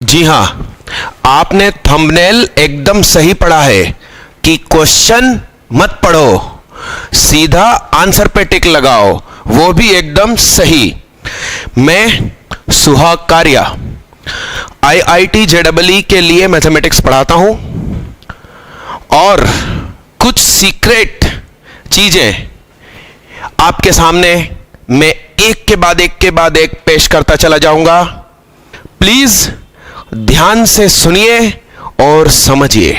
जी हां, आपने थंबनेल एकदम सही पढ़ा है कि क्वेश्चन मत पढ़ो, सीधा आंसर पे टिक लगाओ, वो भी एकदम सही। मैं सुहाग कारिया IIT JEE के लिए मैथमेटिक्स पढ़ाता हूं और कुछ सीक्रेट चीजें आपके सामने मैं एक के बाद एक पेश करता चला जाऊंगा। प्लीज ध्यान से सुनिए और समझिए।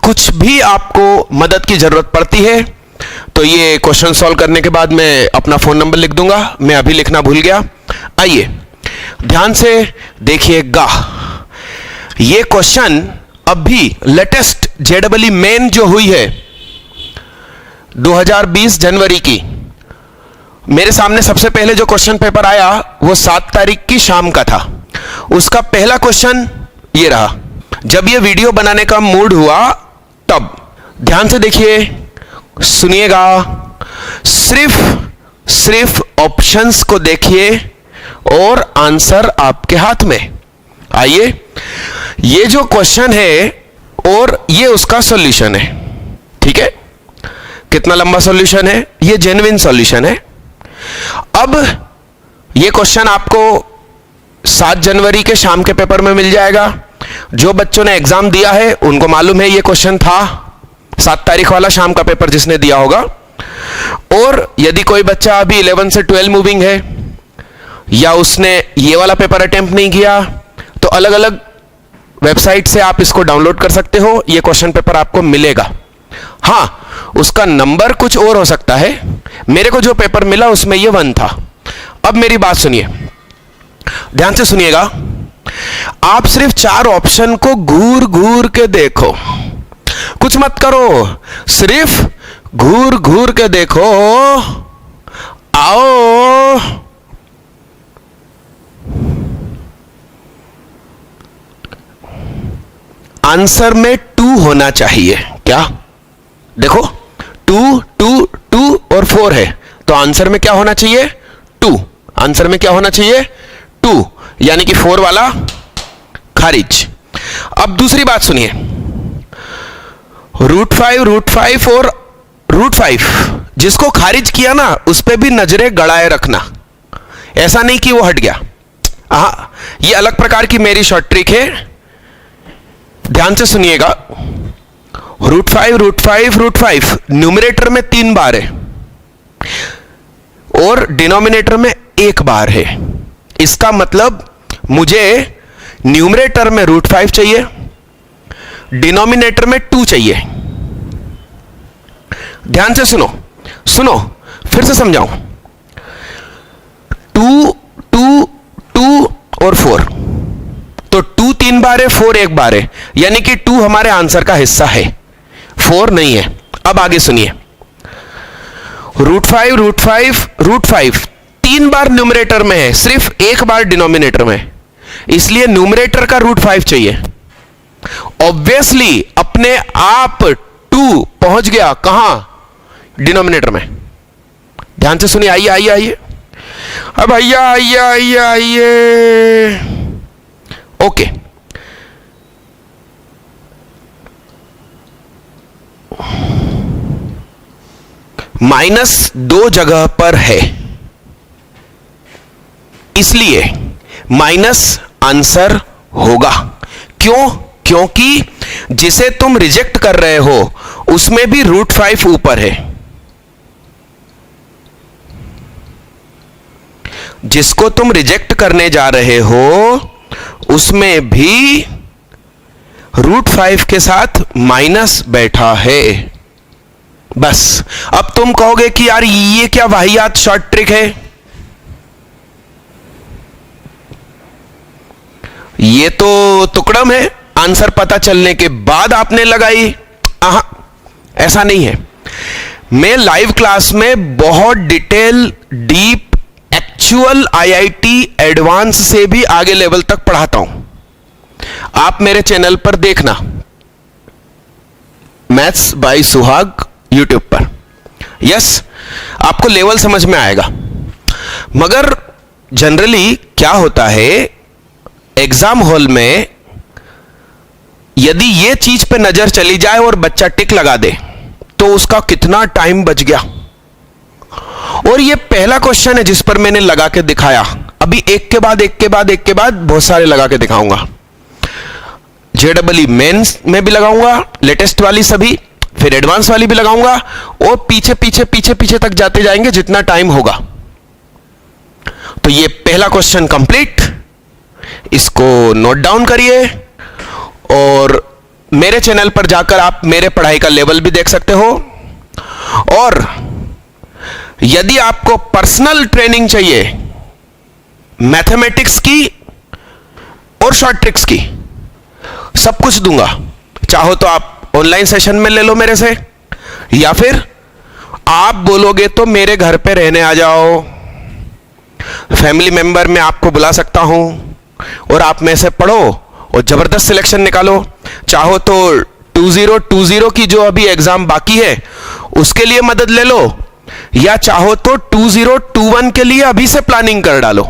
कुछ भी आपको मदद की जरूरत पड़ती है तो ये क्वेश्चन सॉल्व करने के बाद मैं अपना फोन नंबर लिख दूंगा, मैं अभी लिखना भूल गया। आइए ध्यान से देखिएगा। ये क्वेश्चन अभी लेटेस्ट JEE मेन जो हुई है 2020 जनवरी की, मेरे सामने सबसे पहले जो क्वेश्चन पेपर आया वो 7 तारीख की शाम का था। उसका पहला क्वेश्चन ये रहा। जब ये वीडियो बनाने का मूड हुआ तब ध्यान से देखिए, सुनिएगा, सिर्फ ऑप्शंस को देखिए और आंसर आपके हाथ में। आइए, ये जो क्वेश्चन है और ये उसका सॉल्यूशन है, ठीक है। कितना लंबा सॉल्यूशन है, ये जेन्युइन सॉल्यूशन है। अब ये क्वेश्चन आपको 7 जनवरी के शाम के पेपर में मिल जाएगा। जो बच्चों ने एग्जाम दिया है उनको मालूम है ये क्वेश्चन था 7 तारीख वाला शाम का पेपर जिसने दिया होगा। और यदि कोई बच्चा अभी 11 से 12 मूविंग है या उसने ये वाला पेपर अटेम्प्ट नहीं किया तो अलग अलग वेबसाइट से आप इसको डाउनलोड कर सकते हो। ये क्वेश्चन पेपर आपको मिलेगा। हां, उसका नंबर कुछ और हो सकता है। मेरे को जो पेपर मिला उसमें ये 1 था। अब मेरी बात सुनिए, ध्यान से सुनिएगा। आप सिर्फ 4 ऑप्शन को घूर घूर के देखो, कुछ मत करो, सिर्फ घूर घूर के देखो। आओ, आंसर में 2 होना चाहिए। क्या देखो, 2 2 2 और 4 है तो आंसर में क्या होना चाहिए? 2। आंसर में क्या होना चाहिए? 2, यानी कि 4 वाला खारिज। अब दूसरी बात सुनिए, √5 और √5 जिसको खारिज किया ना उस पे भी नजरें गड़ाए रखना, ऐसा नहीं कि वो हट गया। हाँ, ये अलग प्रकार की मेरी शॉर्ट ट्रिक है, ध्यान से सुनिएगा। √5 न्यूमरेटर में 3 बार है और डिनोमिनेटर में 1 बार है। इसका मतलब मुझे न्यूमरेटर में √5 चाहिए, डिनोमिनेटर में 2 चाहिए। ध्यान से सुनो, फिर से समझाऊं। 2 2 2 और 4, तो 2 3 बार है, 4 1 बार है, यानी कि 2 हमारे आंसर का हिस्सा है, 4 नहीं है। अब आगे सुनिए, √5 3 बार न्यूमरेटर में है, सिर्फ 1 बार डिनोमिनेटर में, इसलिए न्यूमरेटर का √5 चाहिए। ऑब्वियसली अपने आप 2 पहुंच गया कहां? डिनोमिनेटर में। ध्यान से सुनिए, आइए। अब आइए। ओके, -2 जगह पर है, इसलिए माइनस आंसर होगा। क्यों? क्योंकि जिसे तुम रिजेक्ट कर रहे हो उसमें भी √5 ऊपर है, जिसको तुम रिजेक्ट करने जा रहे हो उसमें भी √5 के साथ माइनस बैठा है। बस अब तुम कहोगे कि यार ये क्या वाहियात शॉर्ट ट्रिक है, ये तो तुकड़म है, आंसर पता चलने के बाद आपने लगाई। ऐसा नहीं है। मैं लाइव क्लास में बहुत detail, deep, actual IIT advance से भी आगे लेवल तक पढ़ाता हूं। आप मेरे चैनल पर देखना, मैथ्स बाय सुहाग यूट्यूब पर। यस, आपको लेवल समझ में आएगा। मगर जनरली क्या होता है, एग्जाम हॉल में यदि ये चीज पे नजर चली जाए और बच्चा टिक लगा दे तो उसका कितना टाइम बच गया। और ये पहला क्वेश्चन है जिस पर मैंने लगा के दिखाया। अभी एक के बाद एक के बाद एक के बाद बहुत सारे लगा के दिखाऊंगा। JEE मेंस में भी लगाऊंगा, लेटेस्ट वाली सभी, फिर एडवांस वाली भी लगाऊंगा, और पीछे पीछे पीछे पीछे तक जाते जाएंगे जितना टाइम होगा। तो ये पहला क्वेश्चन कंप्लीट, इसको नोट डाउन करिए और मेरे चैनल पर जाकर आप मेरे पढ़ाई का लेवल भी देख सकते हो। और यदि आपको पर्सनल ट्रेनिंग चाहिए मैथमेटिक्स की और शॉर्ट ट्रिक्स की, सब कुछ दूंगा। चाहो तो आप ऑनलाइन सेशन में ले लो मेरे से, या फिर आप बोलोगे तो मेरे घर पे रहने आ जाओ, फैमिली मेंबर में आपको बुला सकता हूं और आप में से पढ़ो और जबरदस्त सिलेक्शन निकालो। चाहो तो 2020 की जो अभी एग्जाम बाकी है उसके लिए मदद ले लो, या चाहो तो 2021 के लिए अभी से प्लानिंग कर डालो,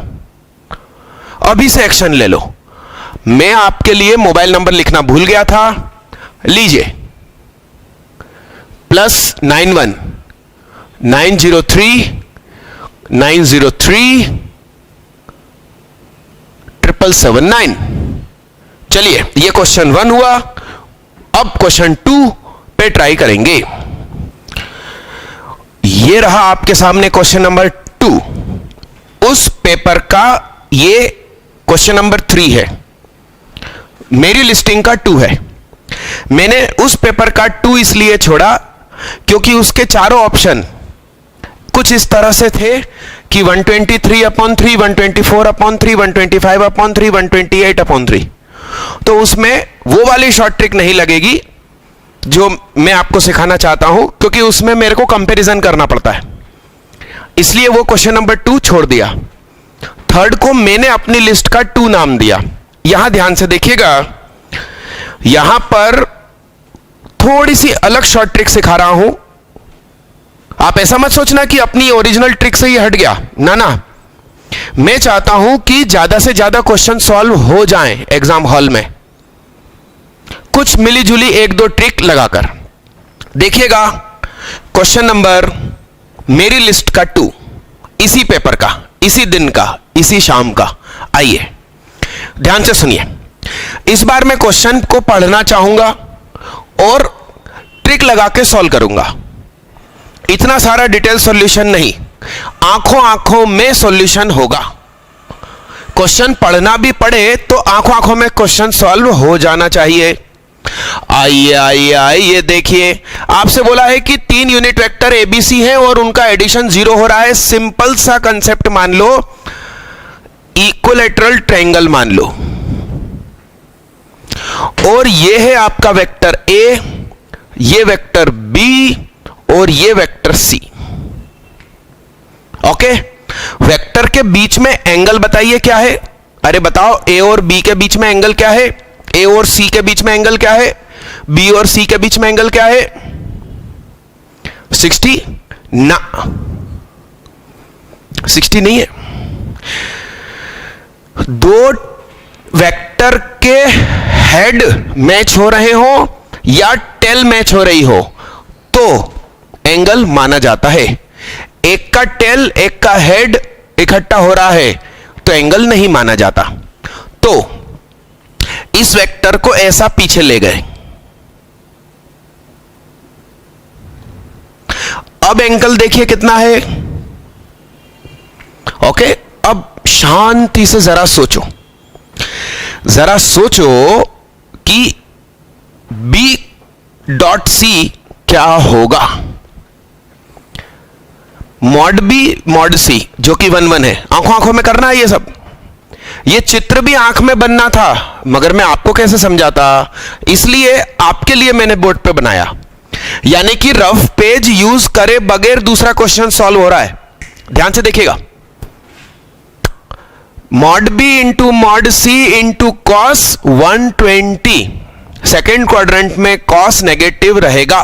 अभी से एक्शन ले लो। मैं आपके लिए मोबाइल नंबर लिखना भूल गया था, लीजिए, +91 903 903 777 चलिए, ये क्वेश्चन 1 हुआ। अब क्वेश्चन 2 पे ट्राई करेंगे। ये रहा आपके सामने क्वेश्चन नंबर 2। उस पेपर का ये क्वेश्चन नंबर 3 है, मेरी लिस्टिंग का 2 है। मैंने उस पेपर का 2 इसलिए छोड़ा क्योंकि उसके चारों ऑप्शन कुछ इस तरह से थे कि 123/3, 124/3, 125/3, 128/3। तो उसमें वो वाली शॉर्ट ट्रिक नहीं लगेगी जो मैं आपको सिखाना चाहता हूं, क्योंकि उसमें मेरे को कंपैरिजन करना पड़ता है, इसलिए वो क्वेश्चन नंबर 2 छोड़ दिया। थर्ड को मैंने अपनी लिस्ट का 2 नाम दिया। यहां ध्यान से देखिएगा, यहां पर थोड़ी सी अलग शॉर्ट ट्रिक सिखा रहा हूं। आप ऐसा मत सोचना कि अपनी ओरिजिनल ट्रिक से ही हट गया, ना ना, मैं चाहता हूं कि ज्यादा से ज्यादा क्वेश्चन सॉल्व हो जाएं एग्जाम हॉल में, कुछ मिली जुली 1-2 ट्रिक लगाकर। देखिएगा क्वेश्चन नंबर मेरी लिस्ट का 2, इसी पेपर का, इसी दिन का, इसी शाम का। आइए ध्यान से सुनिए। इस बार मैं क्वेश्चन को पढ़ना चाहूंगा और ट्रिक लगा के सॉल्व करूंगा। इतना सारा डिटेल सॉल्यूशन नहीं, आंखों आंखों में सॉल्यूशन होगा। क्वेश्चन पढ़ना भी पड़े तो आंखों आंखों में क्वेश्चन सॉल्व हो जाना चाहिए। आइए आइए आइए देखिए, आपसे बोला है कि 3 यूनिट वेक्टर एबीसी है और उनका एडिशन 0 हो रहा है। सिंपल सा कंसेप्ट मान लो, इक्विलैटरल ट्रायंगल मान लो, और ये है आपका वेक्टर ए, ये वेक्टर बी और ये वेक्टर सी। ओके, वेक्टर के बीच में एंगल बताइए क्या है। अरे बताओ, ए और बी के बीच में एंगल क्या है, ए और सी के बीच में एंगल क्या है, बी और सी के बीच में एंगल क्या है? 60 ना, 60 नहीं है। दो वेक्टर के हेड मैच हो रहे हो या टेल मैच हो रही हो तो एंगल माना जाता है। एक का टेल एक का हेड इकट्ठा हो रहा है तो एंगल नहीं माना जाता। तो इस वेक्टर को ऐसा पीछे ले गए, अब एंगल देखिए कितना है। ओके, अब शांति से जरा सोचो, जरा सोचो कि B.C क्या होगा। मॉड बी मॉड सी जो कि 1 है, आंखों आंखों में करना है ये सब। ये चित्र भी आंख में बनना था, मगर मैं आपको कैसे समझाता, इसलिए आपके लिए मैंने बोर्ड पे बनाया। यानी कि रफ पेज यूज करे बगैर दूसरा क्वेश्चन सॉल्व हो रहा है। ध्यान से देखिएगा, mod B into mod C into cos 120, second quadrant में कॉस नेगेटिव रहेगा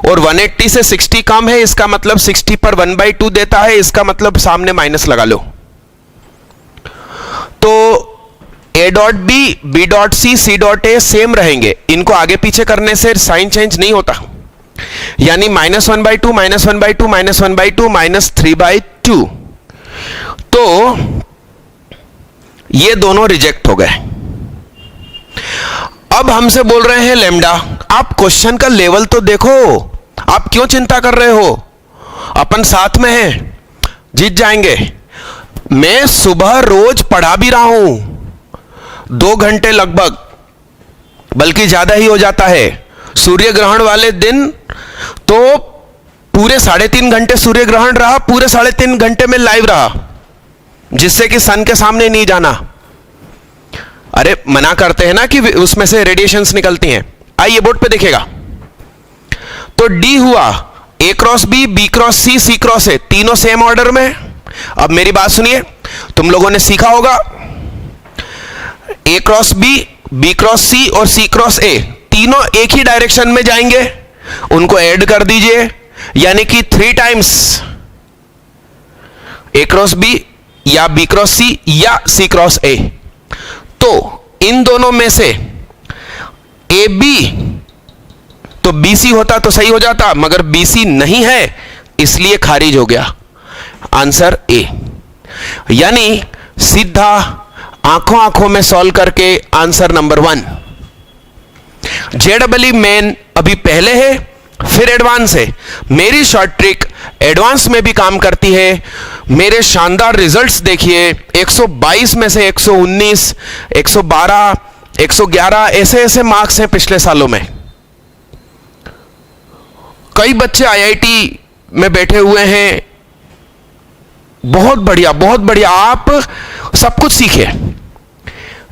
और 180 से 60 कम है, इसका मतलब 60 पर 1/2 देता है, इसका मतलब सामने माइनस लगा लो। तो A dot B, B dot C, C dot A same रहेंगे, इनको आगे पीछे करने से साइन चेंज नहीं होता, यानी -1/2 -1/2 -1/2 -3/2, तो ये दोनों रिजेक्ट हो गए। अब हमसे बोल रहे हैं लैम्डा, आप क्वेश्चन का लेवल तो देखो, आप क्यों चिंता कर रहे हो, अपन साथ में हैं, जीत जाएंगे। मैं सुबह रोज पढ़ा भी रहा हूं 2 घंटे लगभग, बल्कि ज्यादा ही हो जाता है। सूर्य ग्रहण वाले दिन तो पूरे 3.5 घंटे सूर्य ग्रहण रहा, पूरे 3.5 घंटे में लाइव रहा, जिससे कि सन के सामने नहीं जाना। अरे मना करते हैं ना कि उसमें से रेडिएशंस निकलती हैं। आइए बोर्ड पे देखिएगा, तो डी हुआ A cross B, B cross C, C cross A, तीनों सेम ऑर्डर में। अब मेरी बात सुनिए, तुम लोगों ने सीखा होगा ए क्रॉस बी, बी क्रॉस सी और सी क्रॉस ए तीनों एक ही डायरेक्शन में जाएंगे, उनको ऐड कर दीजिए, यानी कि 3 टाइम्स ए क्रॉस बी या बी क्रॉस सी या सी क्रॉस ए। तो इन दोनों में से ए बी, तो बी सी होता तो सही हो जाता, मगर बी सी नहीं है, इसलिए खारिज हो गया। आंसर ए, यानी सीधा आंखों आंखों में सॉल्व करके आंसर नंबर 1। जेडबली मेन अभी पहले है, फिर एडवांस है। मेरी शॉर्ट ट्रिक एडवांस में भी काम करती है। मेरे शानदार रिजल्ट्स देखिए, 122 में से 119, 112, 111 ऐसे ऐसे मार्क्स हैं पिछले सालों में। कई बच्चे आईआईटी में बैठे हुए हैं। बहुत बढ़िया, बहुत बढ़िया। आप सब कुछ सीखिए,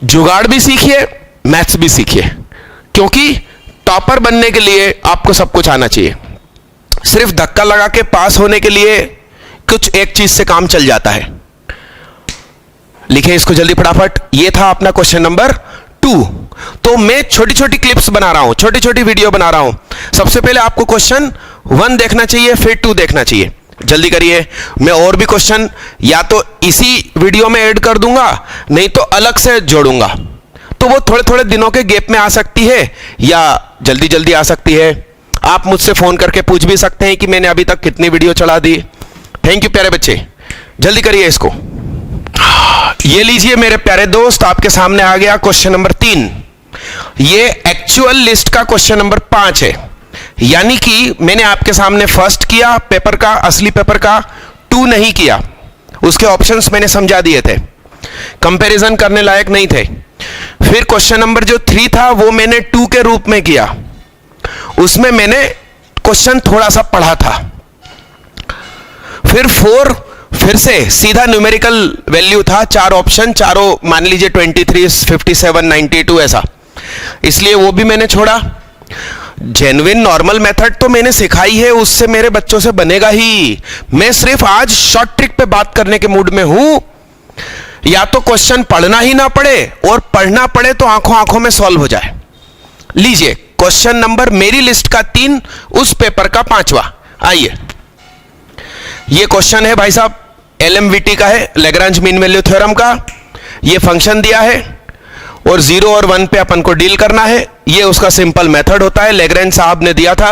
जुगाड़ भी सीखिए, मैथ्स भी सीखिए, क्योंकि टॉपर बनने के लिए आपको सब कुछ आना चाहिए। सिर्फ धक्का लगा के पास होने के लिए कुछ एक चीज से काम चल जाता है। लिखे इसको जल्दी फटाफट। ये था अपना क्वेश्चन नंबर 2। तो मैं छोटी छोटी क्लिप्स बना रहा हूं, छोटी छोटी वीडियो बना रहा हूं। सबसे पहले आपको क्वेश्चन 1 देखना चाहिए, फिर 2 देखना चाहिए। जल्दी करिए। मैं और भी क्वेश्चन या तो इसी वीडियो में ऐड कर दूंगा, नहीं तो अलग से जोड़ूंगा, तो वो थोड़े थोड़े दिनों के गैप में आ सकती है या जल्दी जल्दी आ सकती है। आप मुझसे फोन करके पूछ भी सकते हैं कि मैंने अभी तक कितनी वीडियो चढ़ा दी। थैंक यू प्यारे बच्चे, जल्दी करिए इसको। ये लीजिए मेरे प्यारे दोस्त, आपके सामने आ गया क्वेश्चन नंबर 3। ये एक्चुअल लिस्ट का क्वेश्चन नंबर 5 है, यानी कि मैंने आपके सामने फर्स्ट किया पेपर का, असली पेपर का 2 नहीं किया। उसके ऑप्शंस मैंने समझा दिए थे, कंपैरिजन करने लायक नहीं थे। फिर क्वेश्चन नंबर जो 3 था वो मैंने 2 के रूप में किया, उसमें मैंने क्वेश्चन थोड़ा सा पढ़ा था। फिर 4 फिर से सीधा न्यूमेरिकल वैल्यू था, 4 ऑप्शन, चारों मान लीजिए 23, 57, 92 ऐसा, इसलिए वो भी मैंने छोड़ा। जेन्युइन नॉर्मल मेथड तो मैंने सिखाई है, उससे मेरे बच्चों से बनेगा ही। मैं सिर्फ आज शॉर्ट ट्रिक पे बात करने के मूड में हूं। या तो क्वेश्चन पढ़ना ही ना पड़े, और पढ़ना पड़े तो आंखों आंखों में सॉल्व हो जाए। लीजिए क्वेश्चन नंबर मेरी लिस्ट का 3, उस पेपर का 5वां। आइए, ये क्वेश्चन है भाई साहब, LMVT का है, लैग्रांज मीन वैल्यू थ्योरम का। ये फंक्शन दिया है और 0 और 1 पे अपन को डील करना है। ये उसका सिंपल मेथड होता है, लैग्रांज साहब ने दिया था।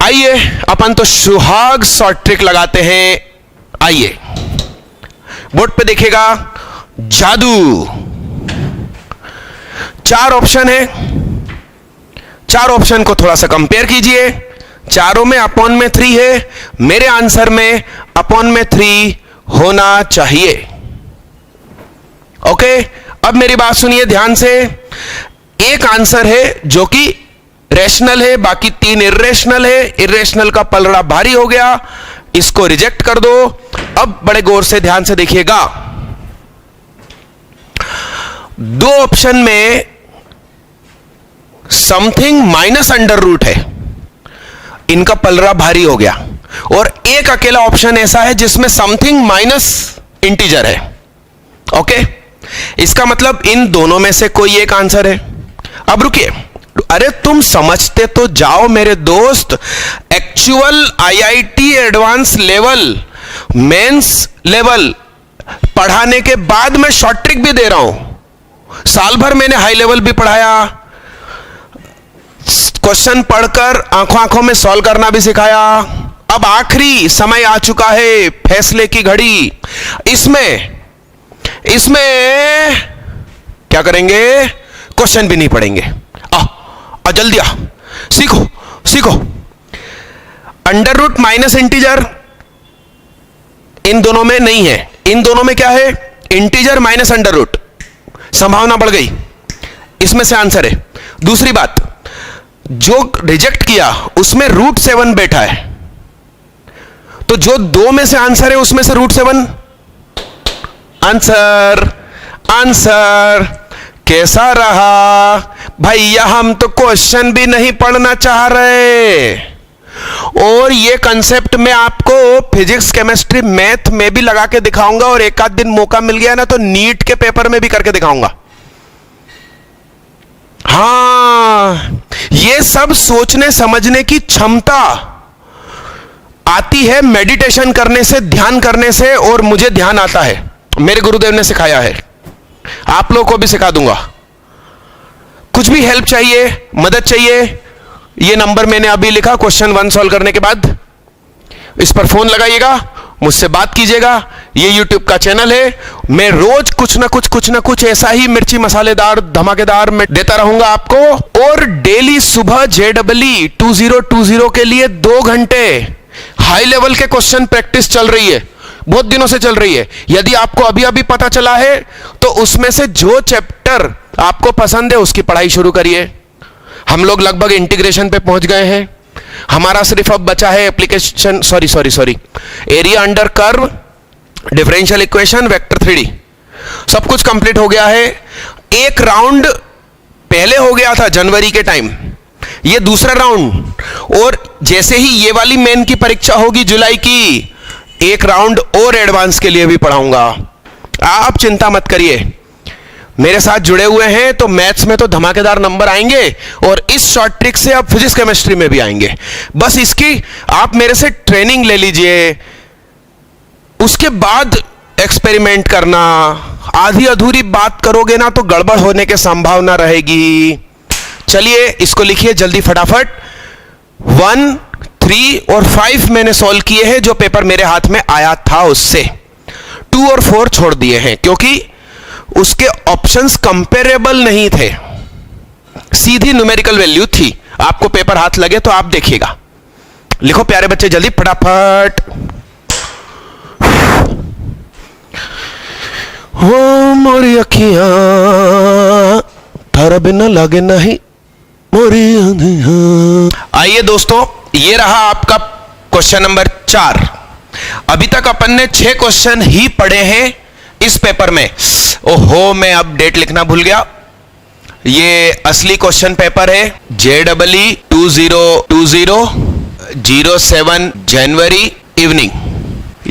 आइए अपन तो सुहाग शॉर्ट ट्रिक लगाते हैं। आइए बोर्ड पे देखिएगा, जादू। 4 ऑप्शन है, 4 ऑप्शन को थोड़ा सा कंपेयर कीजिए। चारों में अपॉन में 3 है, मेरे आंसर में अपॉन में 3 होना चाहिए। ओके, अब मेरी बात सुनिए ध्यान से। एक आंसर है जो कि रैशनल है, बाकी 3 इर्रेशनल है। इर्रेशनल का पलड़ा भारी हो गया, इसको रिजेक्ट कर दो। अब बड़े गौर से ध्यान से देखिएगा, 2 ऑप्शन में समथिंग माइनस अंडर रूट है, इनका पलड़ा भारी हो गया। और एक अकेला ऑप्शन ऐसा है जिसमें समथिंग माइनस इंटीजर है। ओके, इसका मतलब इन दोनों में से कोई एक आंसर है। अब रुकिए, अरे तुम समझते तो जाओ मेरे दोस्त। Actual IIT advance level, mains level पढ़ाने के बाद मैं शॉर्ट ट्रिक भी दे रहा हूं। साल भर मैंने हाई लेवल भी पढ़ाया, क्वेश्चन पढ़कर आंखों आंखों में सॉल्व करना भी सिखाया। अब आखिरी समय आ चुका है, फैसले की घड़ी। इसमें क्या करेंगे? क्वेश्चन भी नहीं पढ़ेंगे। जल्दी सीखो। अंडर रूट माइनस इंटीजर इन दोनों में नहीं है। इन दोनों में क्या है? Integer minus under root. संभावना बढ़ गई, इसमें से आंसर है। दूसरी बात, जो रिजेक्ट किया उसमें रूट 7 बैठा है, तो जो 2 में से आंसर है उसमें से रूट 7 आंसर कैसा रहा भैया? हम तो क्वेश्चन भी नहीं पढ़ना चाह रहे, और ये कंसेप्ट मैं आपको फिजिक्स, केमिस्ट्री, मैथ में भी लगा के दिखाऊंगा, और एक आध दिन मौका मिल गया ना तो नीट के पेपर में भी करके दिखाऊंगा। हाँ, ये सब सोचने समझने की क्षमता आती है मेडिटेशन करने से, ध्यान करने से, और मुझे ध्यान आता है, मेरे गुरुदेव ने सिखाया है, आप लोगों को भी सिखा दूंगा। कुछ भी हेल्प चाहिए, मदद चाहिए, ये नंबर मैंने अभी लिखा, क्वेश्चन 1 सॉल्व करने के बाद इस पर फोन लगाइएगा, मुझसे बात कीजिएगा। ये YouTube का चैनल है, मैं रोज कुछ ना कुछ ऐसा ही मिर्ची मसालेदार धमाकेदार मैं देता रहूंगा आपको। और डेली सुबह JEE 2020 के लिए 2 घंटे हाई लेवल के क्वेश्चन प्रैक्टिस चल रही है, बहुत दिनों से चल रही है। यदि आपको अभी अभी पता चला है तो उसमें से जो चैप्टर आपको पसंद है उसकी पढ़ाई शुरू करिए। हम लोग लगभग इंटीग्रेशन पे पहुंच गए हैं, हमारा सिर्फ अब बचा है application, sorry, area under curve, differential equation, vector 3D, सब कुछ कंप्लीट हो गया है। एक राउंड पहले हो गया था जनवरी के टाइम, ये दूसरा राउंड, और जैसे ही ये वाली मेन की परीक्षा होगी जुलाई की, एक राउंड और एडवांस के लिए भी पढ़ाऊंगा। आप चिंता मत करिए, मेरे साथ जुड़े हुए हैं तो मैथ्स में तो धमाकेदार नंबर आएंगे, और इस शॉर्ट ट्रिक से आप फिजिक्स केमिस्ट्री में भी आएंगे। बस इसकी आप मेरे से ट्रेनिंग ले लीजिए, उसके बाद एक्सपेरिमेंट करना। आधी अधूरी बात करोगे ना तो गड़बड़ होने की संभावना रहेगी। चलिए इसको लिखिए जल्दी फटाफट। 1, 3 और 5 मैंने सॉल्व किए हैं, जो पेपर मेरे हाथ में आया था उससे। 2 और 4 छोड़ दिए हैं क्योंकि उसके ऑप्शंस कंपेरेबल नहीं थे, सीधी न्यूमेरिकल वैल्यू थी। आपको पेपर हाथ लगे तो आप देखिएगा। लिखो प्यारे बच्चे जल्दी फटाफट। वो मोरी अखियां थारा बिना लागे नहीं मोरी। आइए दोस्तों, ये रहा आपका क्वेश्चन नंबर 4। अभी तक अपन ने 6 क्वेश्चन ही पढ़े हैं इस पेपर में। ओहो, मैं अब डेट लिखना भूल गया। ये असली क्वेश्चन पेपर है JEE 2020 07 जनवरी इवनिंग।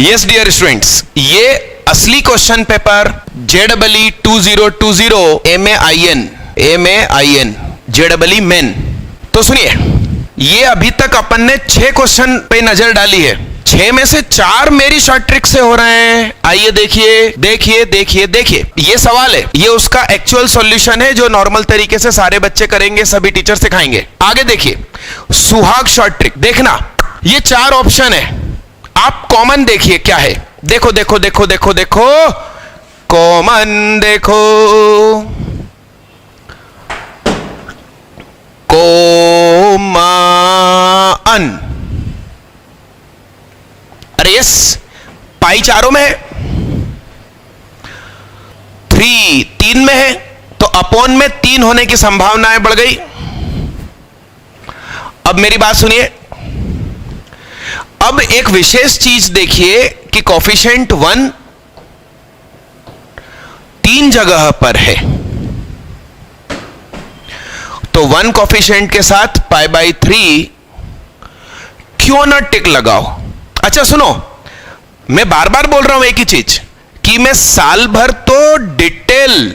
यस डियर स्टूडेंट्स, ये असली question paper JEE 2020 MAIN JEE main. तो सुनिए, ये अभी तक अपन ने 6 क्वेश्चन पे नजर डाली है। 6 में से 4 मेरी शॉर्ट ट्रिक से हो रहे हैं। आइए देखिए, ये सवाल है, ये उसका एक्चुअल सॉल्यूशन है जो नॉर्मल तरीके से सारे बच्चे करेंगे, सभी टीचर सिखाएंगे। आगे देखिए, सुहाग शॉर्ट ट्रिक। देखना, ये 4 ऑप्शन है, आप कॉमन देखिए क्या है। देखो, कॉमन देखो, कोमान। अरे यस, पाई चारों में है, 3 में है, तो अपॉन में 3 होने की संभावनाएं बढ़ गई। अब मेरी बात सुनिए, अब एक विशेष चीज देखिए कि कोफिशिएंट 1 3 जगह पर है, तो 1 कोफिशिएंट के साथ π/3 क्यों ना टिक लगाओ। अच्छा सुनो, मैं बार बार बोल रहा हूं एक ही चीज कि मैं साल भर तो डिटेल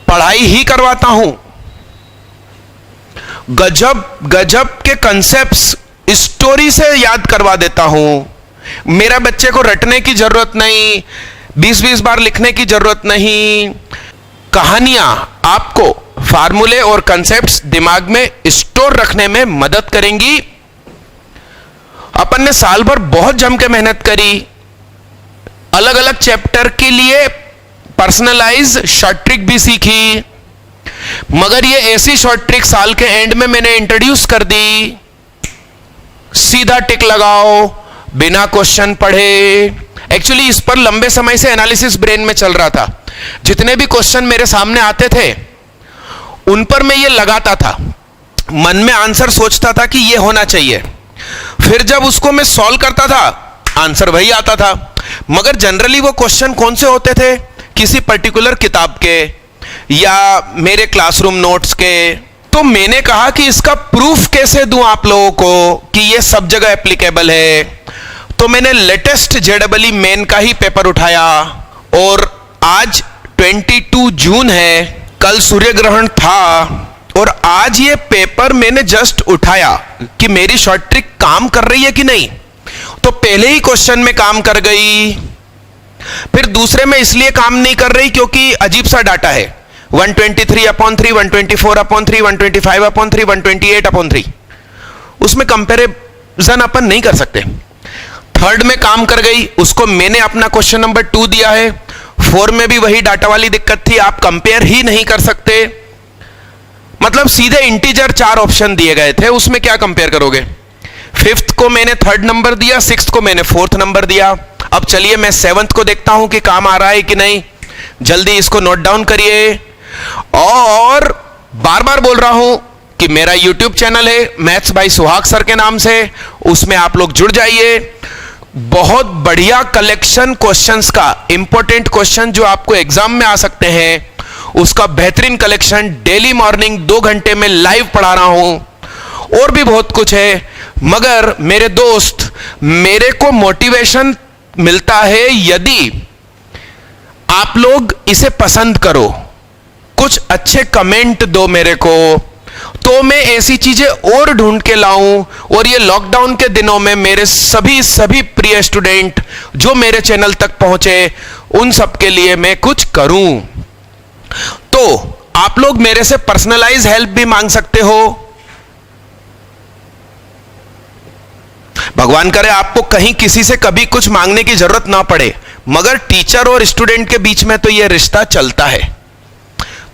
पढ़ाई ही करवाता हूं, गजब के कंसेप्ट्स स्टोरी से याद करवा देता हूं। मेरा बच्चे को रटने की जरूरत नहीं, 20-20 बार लिखने की जरूरत नहीं। कहानियां आपको फार्मूले और कंसेप्ट्स दिमाग में स्टोर रखने में मदद करेंगी। अपन ने साल भर बहुत जम के मेहनत करी, अलग अलग चैप्टर के लिए पर्सनलाइज शॉर्ट ट्रिक भी सीखी, मगर ये ऐसी शॉर्ट ट्रिक साल के एंड में मैंने इंट्रोड्यूस कर दी। सीधा टिक लगाओ, बिना क्वेश्चन पढ़े। एक्चुअली इस पर लंबे समय से एनालिसिस ब्रेन में चल रहा था। जितने भी क्वेश्चन मेरे सामने आते थे उन पर मैं ये लगाता था, मन में आंसर सोचता था कि ये होना चाहिए, फिर जब उसको मैं सॉल्व करता था आंसर वही आता था। मगर जनरली वो क्वेश्चन कौन से होते थे, किसी पर्टिकुलर किताब के या मेरे क्लासरूम नोट्स के। तो मैंने कहा कि इसका प्रूफ कैसे दूं आप लोगों को कि ये सब जगह एप्लीकेबल है। तो मैंने लेटेस्ट जेईई मेन का ही पेपर उठाया और आज 22 जून है, कल सूर्य ग्रहण था और आज ये पेपर मैंने जस्ट उठाया कि मेरी शॉर्ट ट्रिक काम कर रही है कि नहीं। तो पहले ही क्वेश्चन में काम कर गई, फिर दूसरे में इसलिए काम नहीं कर रही क्योंकि अजीब सा डाटा है, 123/3, 124/3, 125/3, 128/3, उसमें कंपैरिजन अपन नहीं कर सकते। थर्ड में काम कर गई, उसको मैंने अपना क्वेश्चन नंबर 2 दिया है। 4 में भी वही डाटा वाली दिक्कत थी, आप कंपेयर ही नहीं कर सकते। मतलब सीधे इंटीजर 4 ऑप्शन दिए गए थे, उसमें क्या कंपेयर करोगे। 5th को मैंने 3rd नंबर दिया, 6th को मैंने 4th नंबर दिया। अब चलिए मैं 7th को देखता हूं कि काम आ रहा है कि नहीं। जल्दी इसको नोट डाउन करिए। और बार बार बोल रहा हूं कि मेरा YouTube चैनल है मैथ्स बाय सुहाग सर के नाम से, उसमें आप लोग जुड़ जाइए। बहुत बढ़िया कलेक्शन क्वेश्चंस का, इंपॉर्टेंट क्वेश्चन जो आपको एग्जाम में आ सकते हैं, उसका बेहतरीन कलेक्शन डेली मॉर्निंग 2 घंटे में लाइव पढ़ा रहा हूं। और भी बहुत कुछ है, मगर मेरे दोस्त, मेरे को मोटिवेशन मिलता है यदि आप लोग इसे पसंद करो, कुछ अच्छे कमेंट दो मेरे को, तो मैं ऐसी चीजें और ढूंढ के लाऊं और ये लॉकडाउन के दिनों में मेरे सभी प्रिय स्टूडेंट जो मेरे चैनल तक पहुंचे उन सब के लिए मैं कुछ करूं। तो आप लोग मेरे से पर्सनलाइज हेल्प भी मांग सकते हो। भगवान करे आपको कहीं किसी से कभी कुछ मांगने की जरूरत ना पड़े, मगर टीचर और स्टूडेंट के बीच में तो यह रिश्ता चलता है।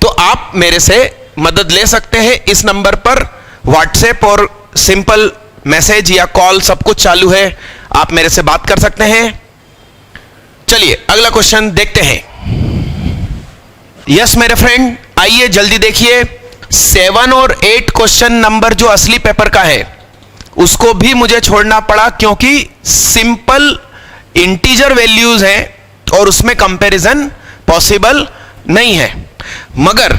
तो आप मेरे से मदद ले सकते हैं। इस नंबर पर व्हाट्सएप और सिंपल मैसेज या कॉल सब कुछ चालू है, आप मेरे से बात कर सकते हैं। चलिए अगला क्वेश्चन देखते हैं। यस मेरे फ्रेंड, आइए जल्दी देखिए। 7 और 8 क्वेश्चन नंबर जो असली पेपर का है उसको भी मुझे छोड़ना पड़ा क्योंकि सिंपल इंटीजर वैल्यूज हैं और उसमें कंपैरिजन पॉसिबल नहीं है। मगर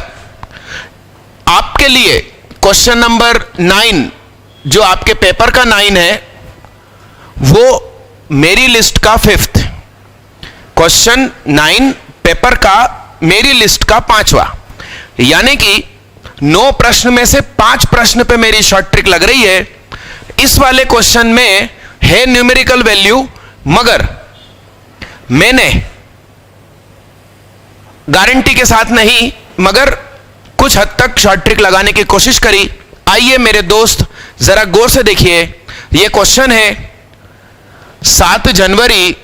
आपके लिए क्वेश्चन नंबर 9 जो आपके पेपर का 9 है वो मेरी लिस्ट का 5th, क्वेश्चन 9 पेपर का मेरी लिस्ट का 5वां। यानी कि 9 प्रश्न में से 5 प्रश्न पे मेरी शॉर्ट ट्रिक लग रही है। इस वाले क्वेश्चन में है न्यूमेरिकल वैल्यू, मगर मैंने गारंटी के साथ नहीं मगर कुछ हद तक शॉर्ट ट्रिक लगाने की कोशिश करी। आइए मेरे दोस्त जरा गौर से देखिए। यह क्वेश्चन है 7 जनवरी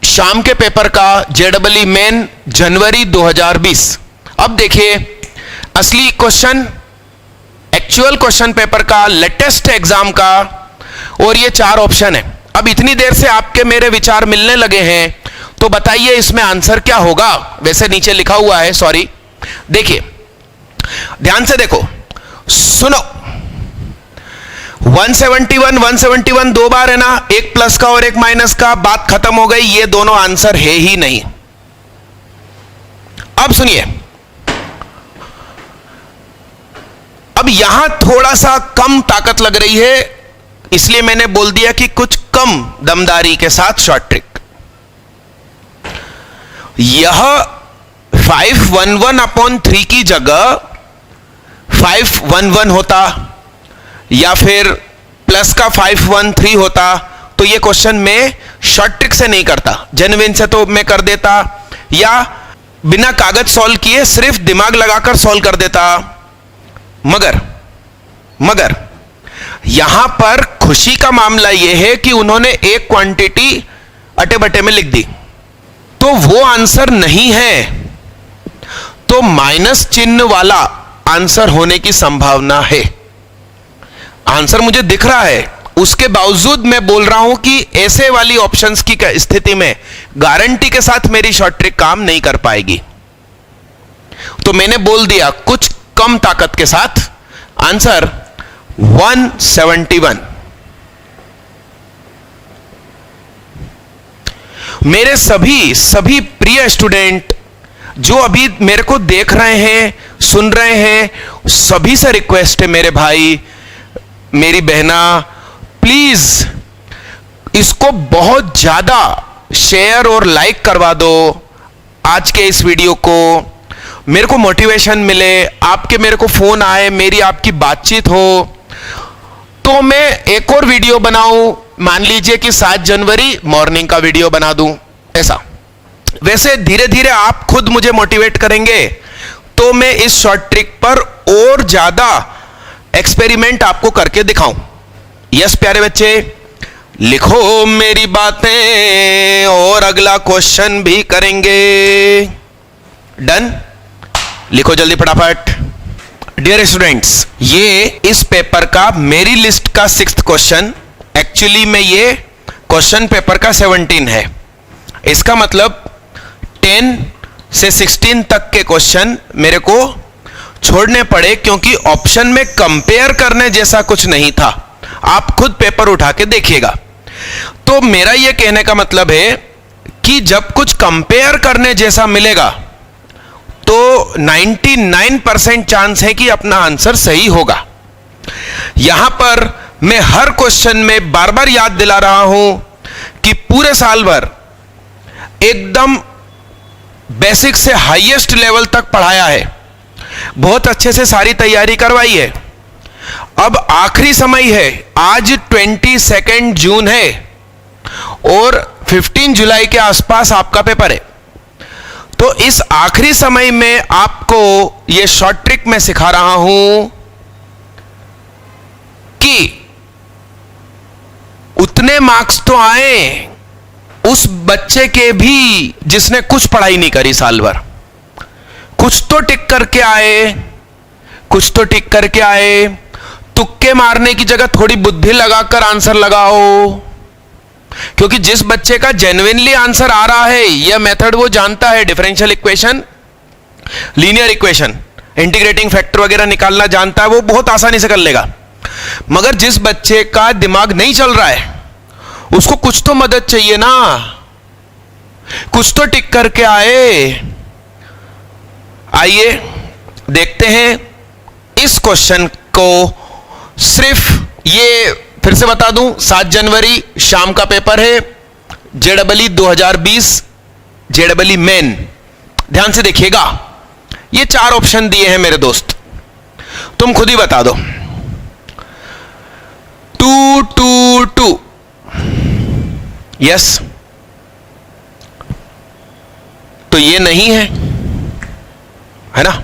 शाम के पेपर का, जेईई मेन जनवरी 2020। अब देखिए असली क्वेश्चन, एक्चुअल क्वेश्चन पेपर का, लेटेस्ट एग्जाम का, और ये 4 ऑप्शन है। अब इतनी देर से आपके मेरे विचार मिलने लगे हैं, तो बताइए इसमें आंसर क्या होगा। वैसे नीचे लिखा हुआ है, सॉरी, देखिए ध्यान से देखो, सुनो। 171 2 बार है ना, एक प्लस का और एक माइनस का, बात खत्म हो गई। ये दोनों आंसर है ही नहीं। अब सुनिए, अब यहां थोड़ा सा कम ताकत लग रही है, इसलिए मैंने बोल दिया कि कुछ कम दमदारी के साथ शॉर्ट ट्रिक। यह 511/3 की जगह 511 होता या फिर प्लस का 513 होता तो यह क्वेश्चन मैं शॉर्ट ट्रिक से नहीं करता, जेन्युइन से तो मैं कर देता, या बिना कागज सॉल्व किए सिर्फ दिमाग लगाकर सॉल्व कर देता। मगर यहां पर खुशी का मामला यह है कि उन्होंने एक क्वांटिटी अटे बटे में लिख दी, तो वो आंसर नहीं है, तो माइनस चिन्ह वाला आंसर होने की संभावना है। आंसर मुझे दिख रहा है, उसके बावजूद मैं बोल रहा हूं कि ऐसे वाली ऑप्शंस की स्थिति में गारंटी के साथ मेरी शॉर्ट ट्रिक काम नहीं कर पाएगी। तो मैंने बोल दिया कुछ कम ताकत के साथ आंसर 171। मेरे सभी प्रिय स्टूडेंट जो अभी मेरे को देख रहे हैं, सुन रहे हैं, सभी से रिक्वेस्ट है मेरे भाई मेरी बहना, प्लीज इसको बहुत ज्यादा शेयर और लाइक करवा दो आज के इस वीडियो को। मेरे को मोटिवेशन मिले, आपके मेरे को फोन आए, मेरी आपकी बातचीत हो, तो मैं एक और वीडियो बनाऊं। मान लीजिए कि 7 जनवरी मॉर्निंग का वीडियो बना दूं, ऐसा। वैसे धीरे धीरे आप खुद मुझे मोटिवेट करेंगे तो मैं इस शॉर्ट ट्रिक पर और ज्यादा एक्सपेरिमेंट आपको करके दिखाऊं। यस प्यारे बच्चे, लिखो मेरी बातें और अगला क्वेश्चन भी करेंगे। डन, लिखो जल्दी फटाफट। डियर स्टूडेंट्स, ये इस पेपर का मेरी लिस्ट का 6th क्वेश्चन, एक्चुअली में ये क्वेश्चन पेपर का 17 है। इसका मतलब 10 से 16 तक के क्वेश्चन मेरे को छोड़ने पड़े, क्योंकि ऑप्शन में कंपेयर करने जैसा कुछ नहीं था। आप खुद पेपर उठा के देखिएगा। तो मेरा यह कहने का मतलब है कि जब कुछ कंपेयर करने जैसा मिलेगा तो 99% चांस है कि अपना आंसर सही होगा। यहां पर मैं हर क्वेश्चन में बार बार याद दिला रहा हूं कि पूरे साल भर एकदम बेसिक से हाईएस्ट लेवल तक पढ़ाया है, बहुत अच्छे से सारी तैयारी करवाई है। अब आखिरी समय है, आज 22 जून है और 15 जुलाई के आसपास आपका पेपर है। तो इस आखिरी समय में आपको यह शॉर्ट ट्रिक मैं सिखा रहा हूं कि उतने मार्क्स तो आए उस बच्चे के भी जिसने कुछ पढ़ाई नहीं करी साल भर। कुछ तो टिक करके आए, कुछ तो टिक करके आए। तुक्के मारने की जगह थोड़ी बुद्धि लगाकर आंसर लगाओ, क्योंकि जिस बच्चे का जेन्युइनली आंसर आ रहा है, यह मेथड वो जानता है, differential equation, linear equation, integrating factor वगैरह निकालना जानता है, वो बहुत आसानी से कर लेगा। मगर जिस बच्चे का दिमाग नहीं चल रहा है, उसको कुछ तो मदद चाहिए ना, कुछ तो टिक करके आए। आइए देखते हैं इस क्वेश्चन को। सिर्फ ये फिर से बता दूं, 7 जनवरी शाम का पेपर है, JEE 2020 JEE मेन। ध्यान से देखिएगा, ये 4 ऑप्शन दिए हैं मेरे दोस्त, तुम खुद ही बता दो। 2 2 2, यस, तो ये नहीं है ना,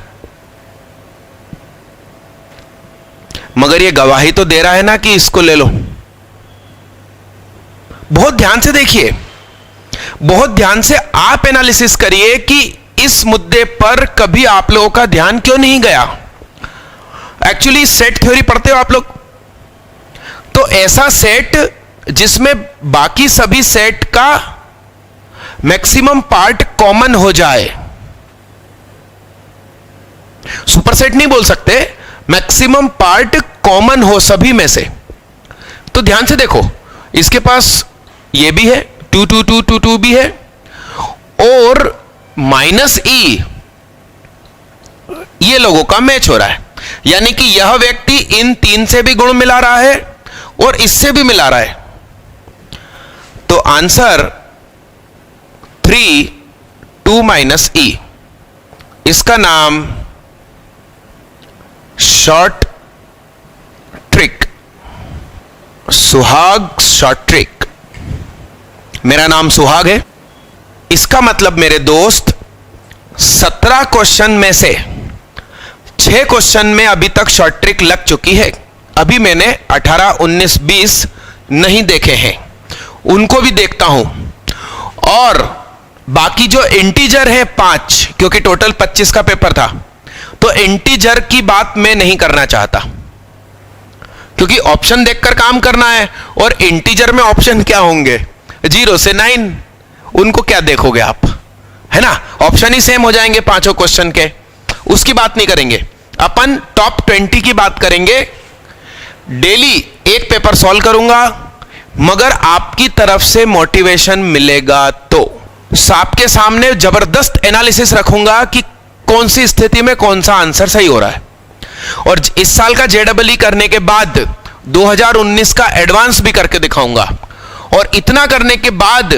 मगर ये गवाही तो दे रहा है ना कि इसको ले लो। बहुत ध्यान से देखिए, बहुत ध्यान से आप एनालिसिस करिए कि इस मुद्दे पर कभी आप लोगों का ध्यान क्यों नहीं गया। एक्चुअली सेट थ्योरी पढ़ते हो आप लोग, तो ऐसा सेट जिसमें बाकी सभी सेट का मैक्सिमम पार्ट कॉमन हो जाए, सुपरसेट नहीं बोल सकते, मैक्सिमम पार्ट कॉमन हो सभी में से। तो ध्यान से देखो, इसके पास ये भी है, 2 2 2 2 2 भी है, और -e ये लोगों का मैच हो रहा है, यानी कि यह व्यक्ति इन 3 से भी गुण मिला रहा है और इससे भी मिला रहा है। तो आंसर 3 2 - e, इसका नाम शॉर्ट ट्रिक, सुहाग शॉर्ट ट्रिक। मेरा नाम सुहाग है। इसका मतलब मेरे दोस्त 17 क्वेश्चन में से 6 क्वेश्चन में अभी तक शॉर्ट ट्रिक लग चुकी है। अभी मैंने 18, 19, 20 नहीं देखे हैं, उनको भी देखता हूं। और बाकी जो इंटीजर है 5, क्योंकि टोटल 25 का पेपर था, तो इंटीजर की बात मैं नहीं करना चाहता, क्योंकि ऑप्शन देखकर काम करना है। और इंटीजर में ऑप्शन क्या होंगे? 0 से 9, उनको क्या देखोगे आप, है ना? ऑप्शन ही सेम हो जाएंगे पांचों क्वेश्चन के, उसकी बात नहीं करेंगे। अपन टॉप 20 की बात करेंगे। डेली एक पेपर सॉल्व करूंगा, मगर आपकी तरफ से मोटिवेशन मिलेगा तो आपके सामने जबरदस्त एनालिसिस रखूंगा कि कौन सी स्थिति में कौन सा आंसर सही हो रहा है। और इस साल का JEE करने के बाद 2019 का एडवांस भी करके दिखाऊंगा। और इतना करने के बाद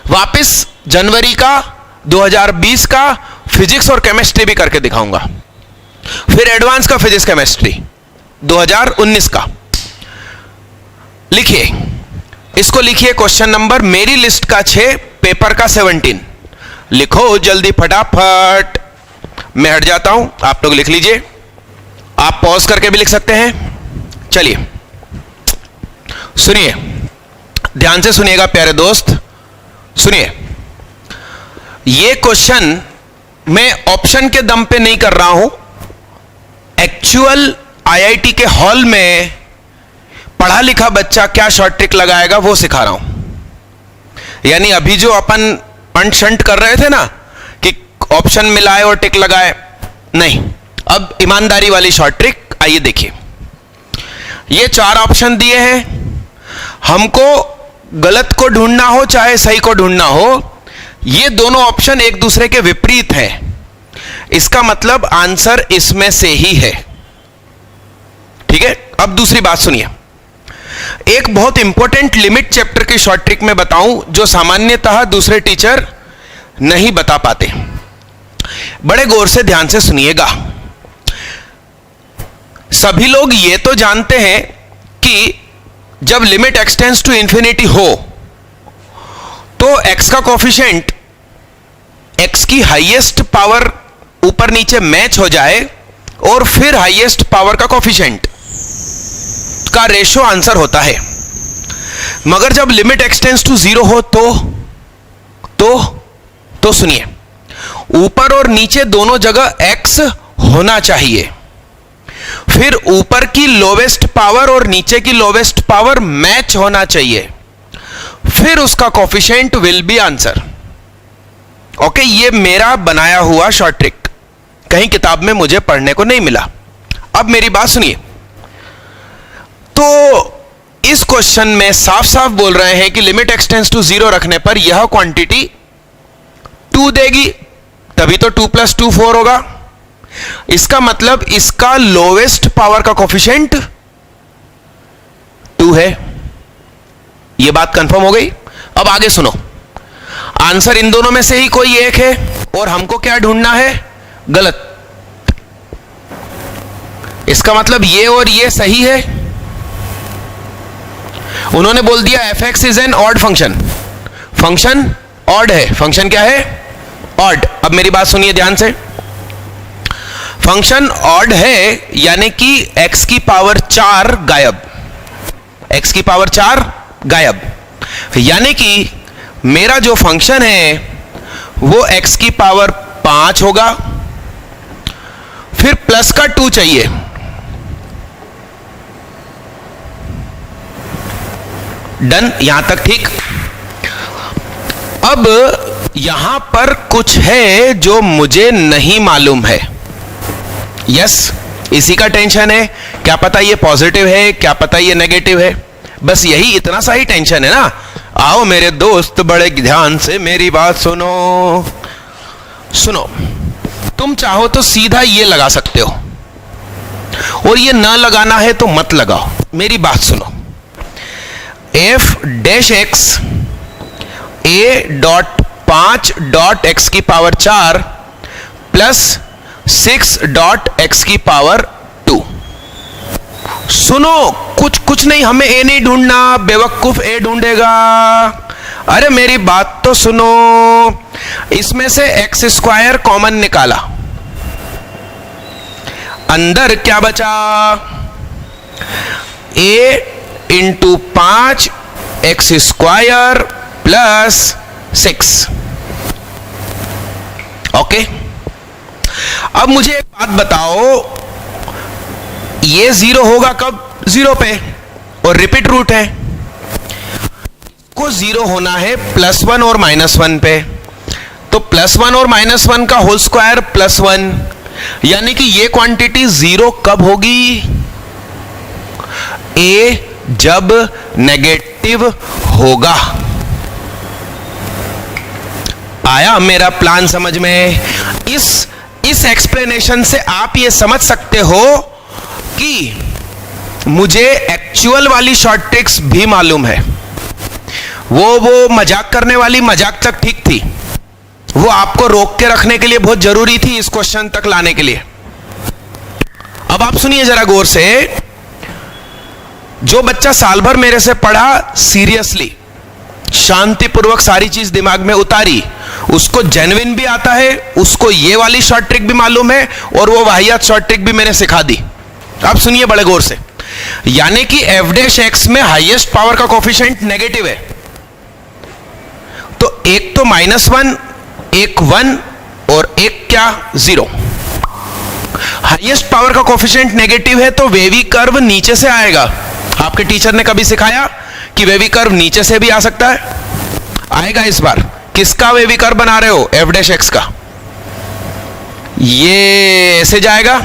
वापस जनवरी का 2020 का फिजिक्स और केमिस्ट्री भी करके दिखाऊंगा, फिर एडवांस का फिजिक्स केमिस्ट्री 2019 का। लिखिए, इसको लिखिए क्वेश्चन नंबर, मेरी लिस्ट का 6, पेपर का 17। लिखो जल्दी फटाफट, मैं हट जाता हूं, आप लोग लिख लीजिए। आप पॉज करके भी लिख सकते हैं। चलिए सुनिए, ध्यान से सुनिएगा प्यारे दोस्त, सुनिए। ये क्वेश्चन मैं ऑप्शन के दम पे नहीं कर रहा हूं, एक्चुअल IIT के हॉल में पढ़ा लिखा बच्चा क्या शॉर्ट ट्रिक लगाएगा वो सिखा रहा हूं। यानी अभी जो अपन अंट शंट कर रहे थे ना कि ऑप्शन मिलाए और टिक लगाए, नहीं, अब ईमानदारी वाली शॉर्ट ट्रिक। आइए देखिए, ये 4 ऑप्शन दिए हैं, हमको गलत को ढूंढना हो चाहे सही को ढूंढना हो, ये दोनों ऑप्शन एक दूसरे के विपरीत हैं, इसका मतलब आंसर इसमें से ही है। ठीक है, अब दूसरी बात सुनिए। एक बहुत इंपॉर्टेंट लिमिट चैप्टर की शॉर्ट ट्रिक में बताऊं, जो सामान्यतः दूसरे टीचर नहीं बता पाते। बड़े गौर से ध्यान से सुनिएगा। सभी लोग ये तो जानते हैं कि जब लिमिट एक्सटेंड्स टू इंफिनिटी हो तो x का कोफिशिएंट x की हाईएस्ट पावर ऊपर नीचे मैच हो जाए और फिर हाईएस्ट पावर का कोफिशिएंट का रेशो आंसर होता है। मगर जब लिमिट एक्सटेंड्स टू 0 हो तो सुनिए, ऊपर और नीचे दोनों जगह x होना चाहिए, फिर ऊपर की लोवेस्ट पावर और नीचे की लोवेस्ट पावर मैच होना चाहिए, फिर उसका coefficient will be answer. Okay, ये मेरा बनाया हुआ शॉर्ट ट्रिक, कहीं किताब में मुझे पढ़ने को नहीं मिला। अब मेरी बात सुनिए, तो इस क्वेश्चन में साफ साफ बोल रहे हैं कि लिमिट एक्सटेंड्स टू 0 रखने पर यह क्वांटिटी 2 देगी, तभी तो 2 + 2 4 होगा। इसका मतलब इसका लोवेस्ट पावर का कोफिशिएंट 2 है। यह बात कंफर्म हो गई। अब आगे सुनो, आंसर इन दोनों में से ही कोई एक है और हमको क्या ढूंढना है? गलत। इसका मतलब ये और ये सही है। उन्होंने बोल दिया f(x) is an odd function, function odd है। फंक्शन क्या है? ऑड। अब मेरी बात सुनिए ध्यान से, फंक्शन ऑड है यानी कि x की पावर 4 गायब, x की पावर 4 गायब, यानी कि मेरा जो फंक्शन है वो x की पावर 5 होगा, फिर प्लस का 2 चाहिए। डन, यहां तक ठीक। अब यहां पर कुछ है जो मुझे नहीं मालूम है। यस, इसी का टेंशन है, क्या पता ये पॉजिटिव है, क्या पता ये नेगेटिव है, बस यही इतना सा ही टेंशन है ना। आओ मेरे दोस्त, बड़े ध्यान से मेरी बात सुनो। तुम चाहो तो सीधा ये लगा सकते हो, और ये ना लगाना है तो मत लगाओ। मेरी बात सुनो, f(x) a.5.x की पावर 4 प्लस 6.x की पावर 2। सुनो, कुछ नहीं, हमें a नहीं ढूंढना, बेवकूफ a ढूंढेगा। अरे मेरी बात तो सुनो, इसमें से एक्स स्क्वायर कॉमन निकाला, अंदर क्या बचा? a into 5 x square plus 6। Okay, अब मुझे एक बात बताओ, ये 0 होगा कब? 0 पे, और रिपीट रूट है, को 0 होना है +1 और -1 पे, तो +1 और -1 का होल स्क्वायर +1, यानी कि ये क्वांटिटी 0 कब होगी? a जब नेगेटिव होगा। आया मेरा प्लान समझ में? इस एक्सप्लेनेशन से आप ये समझ सकते हो कि मुझे एक्चुअल वाली शॉर्ट ट्रिक्स भी मालूम है। वो मजाक करने वाली मजाक तक ठीक थी, वो आपको रोक के रखने के लिए बहुत जरूरी थी इस क्वेश्चन तक लाने के लिए। अब आप सुनिए जरा गौर से, जो बच्चा साल भर मेरे से पढ़ा, सीरियसली शांतिपूर्वक सारी चीज दिमाग में उतारी, उसको जेन्युइन भी आता है, उसको ये वाली शॉर्ट ट्रिक भी मालूम है, और वो वाहियात शॉर्ट ट्रिक भी मैंने सिखा दी। अब सुनिए बड़े गौर से, यानी कि f' में हाईएस्ट पावर का कोफिशिएंट नेगेटिव है, तो एक तो -1, एक 1 और एक क्या? 0। हाईएस्ट पावर का कोफिशिएंट नेगेटिव है तो वेवी कर्व नीचे से आएगा। आपके टीचर ने कभी सिखाया कि वेवी कर्व नीचे से भी आ सकता है? आएगा इस बार। किसका वेवी कर्व बना रहे हो? f' का। ये ऐसे जाएगा,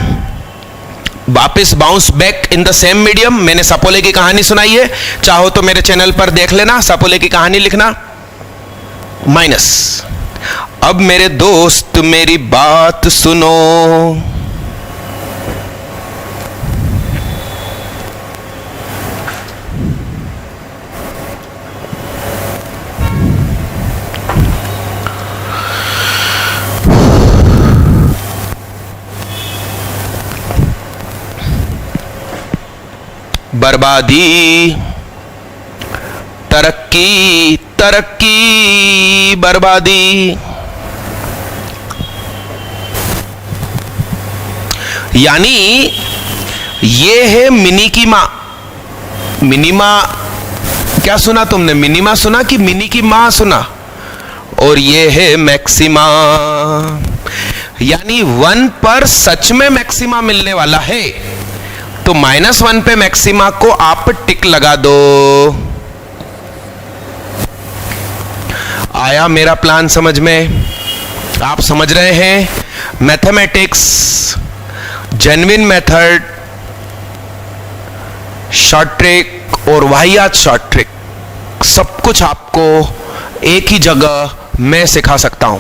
वापस bounce back in the same medium. मैंने सपोले की कहानी सुनाई है, चाहो तो मेरे चैनल पर देख लेना, सपोले की कहानी लिखना, माइनस। अब मेरे दोस्त मेरी बात सुनो, बर्बादी, तरक्की, तरक्की, बर्बादी। यानी ये है मिनी की मां। मिनीमा क्या सुना तुमने? मिनीमा सुना कि मिनी की मां सुना? और ये है मैक्सिमा, यानी 1 पर सच में मैक्सिमा मिलने वाला है, तो -1 पे मैक्सिमा को आप टिक लगा दो। आया मेरा प्लान समझ में? आप समझ रहे हैं? Mathematics, genuine method, short trick और वाहियात शॉर्ट ट्रिक, सब कुछ आपको एक ही जगह मैं सिखा सकता हूं।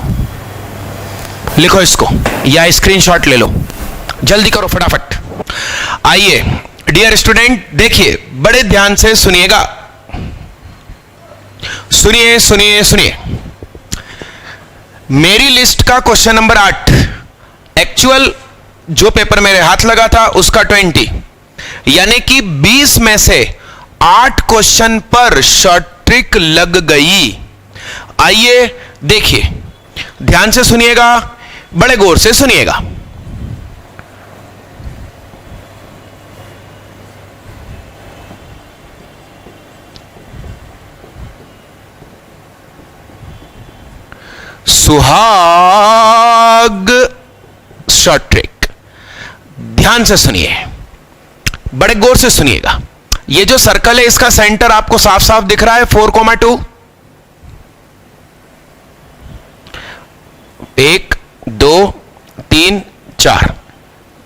लिखो इसको या स्क्रीनशॉट ले लो, जल्दी करो फटाफट। आइए डियर स्टूडेंट, देखिए बड़े ध्यान से सुनिएगा, सुनिए सुनिए सुनिए। मेरी लिस्ट का क्वेश्चन नंबर 8, एक्चुअल जो पेपर मेरे हाथ लगा था उसका 20, यानी कि 20 में से 8 क्वेश्चन पर शॉर्ट ट्रिक लग गई। आइए देखिए, ध्यान से सुनिएगा, बड़े गौर से सुनिएगा। सुहाग शॉर्ट ट्रिक, ध्यान से सुनिए, बड़े गौर से सुनिएगा। ये जो सर्कल है इसका सेंटर आपको साफ साफ दिख रहा है, 4,2। 1 2 3 4,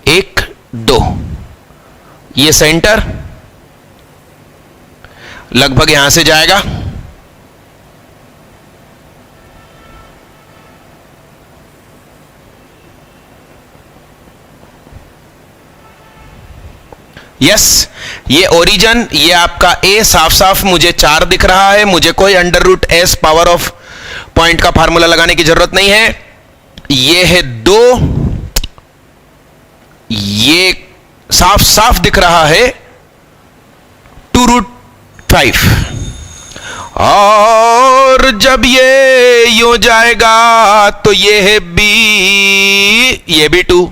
1 2, ये सेंटर लगभग यहां से जाएगा, यस ये ओरिजिन, ये आपका ए साफ साफ मुझे 4 दिख रहा है, मुझे कोई √s पावर ऑफ पॉइंट का फार्मूला लगाने की जरूरत नहीं है। ये है 2, ये साफ साफ दिख रहा है 2√5, और जब ये यूं जाएगा तो ये है बी, ये भी 2।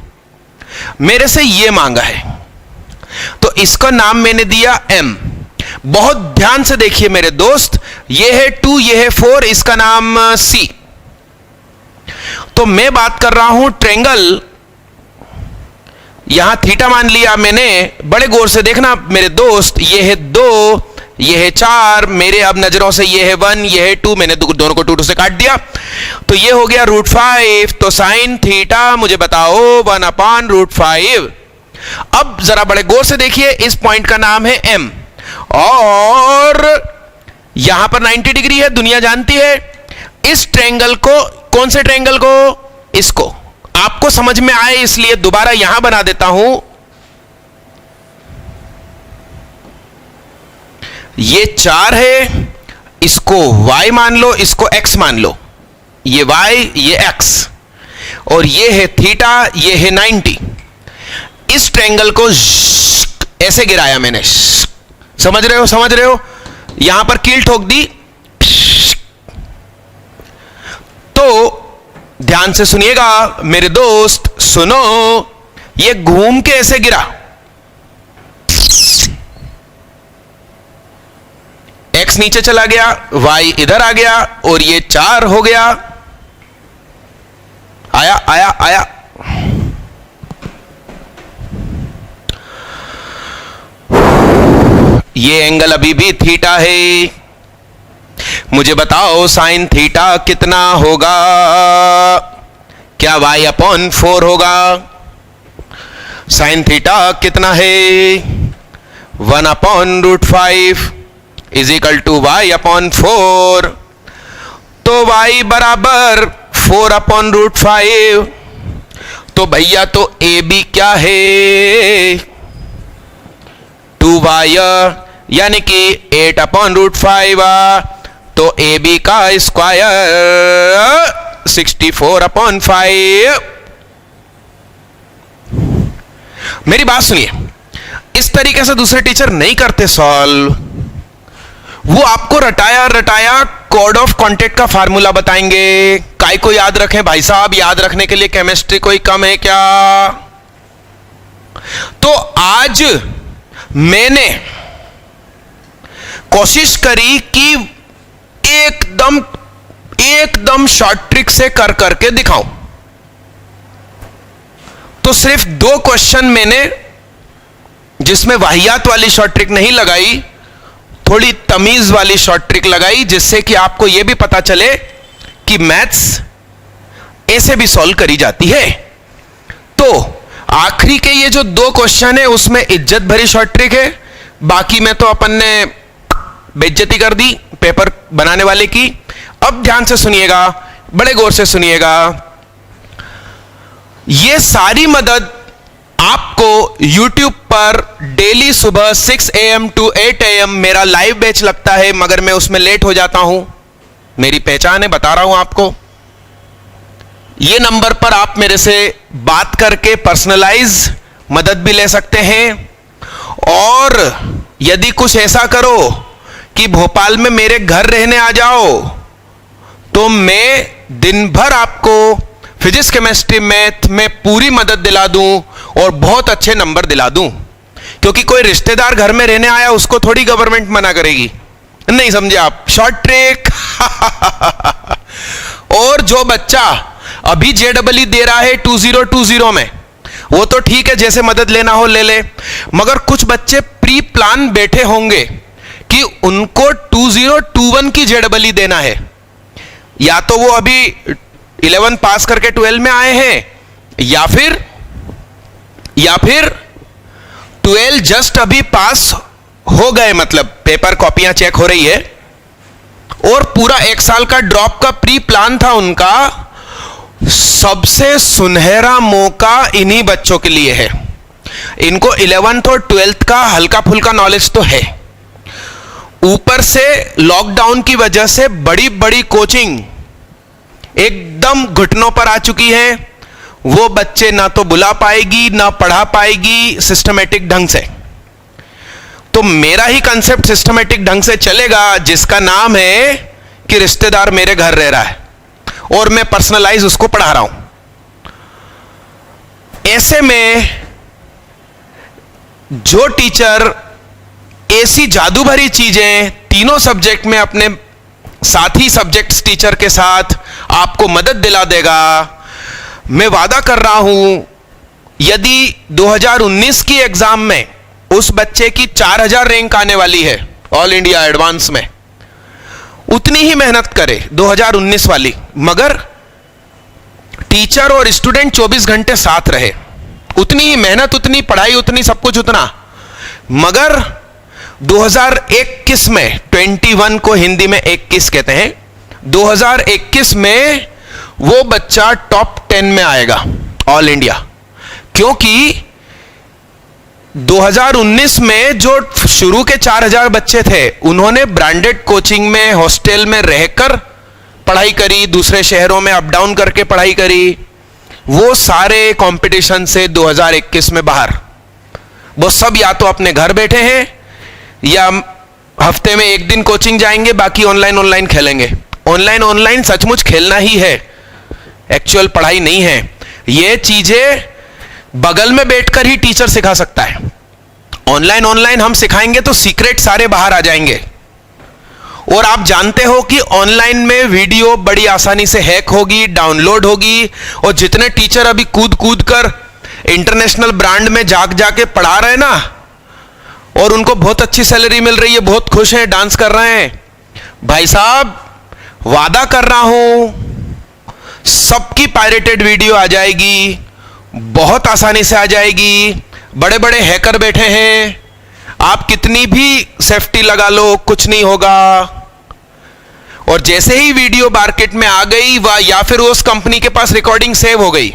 मेरे से ये मांगा है तो इसका नाम मैंने दिया m। बहुत ध्यान से देखिए मेरे दोस्त, ये है 2, ये है 4, इसका नाम c। तो मैं बात कर रहा हूं ट्रेंगल, यहां थीटा मान लिया मैंने, बड़े गौर से देखना मेरे दोस्त, ये है 2, ये है 4, मेरे अब नजरों से ये है 1, ये है 2, मैंने दोनों को 2 से काट दिया, तो ये हो गया √5। तो साइन थीटा मुझे बताओ 1/√5। अब जरा बड़े गौर से देखिए, इस पॉइंट का नाम है m और यहां पर 90 डिग्री है, दुनिया जानती है। इस ट्रायंगल को, कौन से ट्रायंगल को, इसको आपको समझ में आए इसलिए दोबारा यहां बना देता हूं। ये 4 है, इसको y मान लो, इसको x मान लो, ये y ये x, और ये है थीटा, ये है 90। इस ट्रायंगल को ऐसे गिराया मैंने, समझ रहे हो, समझ रहे हो, यहां पर कील ठोक दी। तो ध्यान से सुनिएगा मेरे दोस्त, सुनो, ये घूम के ऐसे गिरा, x नीचे चला गया, y इधर आ गया, और ये 4 हो गया, आया आया आया। ये एंगल अभी भी थीटा है, मुझे बताओ साइन थीटा कितना होगा? क्या y/4 होगा? साइन थीटा कितना है? 1/√5 इज इक्वल टू y/4। तो y बराबर 4/√5। तो भैया तो AB क्या है? 2y, यानी कि 8/√5। तो AB का स्क्वायर 64/5। मेरी बात सुनिए, इस तरीके से दूसरे टीचर नहीं करते सॉल्व, वो आपको रटाया रटाया कोड ऑफ कांटेक्ट का फार्मूला बताएंगे। काय को याद रखें भाई साहब, याद रखने के लिए केमिस्ट्री कोई कम है क्या? तो आज मैंने कोशिश करी कि एकदम शॉर्ट ट्रिक से कर करके दिखाऊं। तो सिर्फ 2 क्वेश्चन मैंने, जिसमें वाहियात वाली शॉर्ट ट्रिक नहीं लगाई, थोड़ी तमीज वाली शॉर्ट ट्रिक लगाई, जिससे कि आपको यह भी पता चले कि मैथ्स ऐसे भी सॉल्व करी जाती है। तो आखिरी के ये जो 2 क्वेश्चन है उसमें इज्जत भरी शॉर्ट ट्रिक है, बाकी में तो अपन ने बेइज्जती कर दी पेपर बनाने वाले की। अब ध्यान से सुनिएगा, बड़े गौर से सुनिएगा, ये सारी मदद आपको YouTube पर डेली सुबह 6 AM to 8 AM मेरा लाइव बैच लगता है, मगर मैं उसमें लेट हो जाता हूं, मेरी पहचान है, बता रहा हूं आपको। ये नंबर पर आप मेरे से बात करके पर्सनलाइज मदद भी ले सकते हैं। और यदि कुछ ऐसा करो कि भोपाल में मेरे घर रहने आ जाओ, तो मैं दिन भर आपको फिजिक्स केमिस्ट्री मैथ में पूरी मदद दिला दूं और बहुत अच्छे नंबर दिला दूं। क्योंकि कोई रिश्तेदार घर में रहने आया, उसको थोड़ी गवर्नमेंट मना करेगी, नहीं समझे आप? Short trick. और जो बच्चा अभी JEE दे रहा है 2020 में, वो तो ठीक है, जैसे मदद लेना हो ले ले, मगर कुछ बच्चे प्री प्लान बैठे होंगे कि उनको 2021 की JEE देना है, या तो वो अभी 11 पास करके 12 में आए हैं, या फिर 12 जस्ट अभी पास हो गए, मतलब पेपर कॉपियां चेक हो रही है, और पूरा 1 साल का ड्रॉप का प्री प्लान था उनका। सबसे सुनहरा मौका इन्हीं बच्चों के लिए है। इनको 11th और 12th का हल्का फुल्का नॉलेज तो है, ऊपर से लॉकडाउन की वजह से बड़ी बड़ी कोचिंग एकदम घुटनों पर आ चुकी है। वो बच्चे ना तो बुला पाएगी ना पढ़ा पाएगी सिस्टमेटिक ढंग से। तो मेरा ही कंसेप्ट सिस्टमेटिक ढंग से चलेगा, जिसका नाम है कि रिश्तेदार मेरे घर रह रहा है और मैं पर्सनलाइज उसको पढ़ा रहा हूं। ऐसे में जो टीचर ऐसी जादू भरी चीजें तीनों सब्जेक्ट में अपने साथी सब्जेक्ट्स टीचर के साथ आपको मदद दिला देगा, मैं वादा कर रहा हूं, यदि 2019 की एग्जाम में उस बच्चे की 4000 रैंक आने वाली है ऑल इंडिया एडवांस में, उतनी ही मेहनत करे 2019 वाली, मगर टीचर और स्टूडेंट 24 घंटे साथ रहे, उतनी ही मेहनत, उतनी पढ़ाई, उतनी सब कुछ उतना, मगर 2021 में 21 को हिंदी में 21 कहते हैं, 2021 में वो बच्चा टॉप 10 में आएगा ऑल इंडिया, क्योंकि 2019 में जो शुरू के 4000 बच्चे थे उन्होंने ब्रांडेड कोचिंग में हॉस्टल में रहकर पढ़ाई करी, दूसरे शहरों में अप डाउन करके पढ़ाई करी, वो सारे कंपटीशन से 2021 में बाहर, वो सब या तो अपने घर बैठे हैं या हफ्ते में एक दिन कोचिंग जाएंगे, बाकी ऑनलाइन खेलेंगे। ऑनलाइन सचमुच खेलना ही है, एक्चुअल पढ़ाई नहीं है। ये चीजें बगल में बैठकर ही टीचर सिखा सकता है। ऑनलाइन हम सिखाएंगे तो सीक्रेट सारे बाहर आ जाएंगे। और आप जानते हो कि ऑनलाइन में वीडियो बड़ी आसानी से हैक होगी, डाउनलोड होगी, और जितने टीचर अभी कूद कर इंटरनेशनल ब्रांड में जाके पढ़ा रहे हैं ना, और उनको बहुत अच्छी सैलरी मिल रही है, बहुत खुश हैं, डांस कर रहे हैं, भाई साहब वादा कर रहा हूं सबकी पायरेटेड वीडियो आ जाएगी, बहुत आसानी से आ जाएगी। बड़े बड़े हैकर बैठे हैं, आप कितनी भी सेफ्टी लगा लो कुछ नहीं होगा। और जैसे ही वीडियो मार्केट में आ गई या फिर उस कंपनी के पास रिकॉर्डिंग सेव हो गई,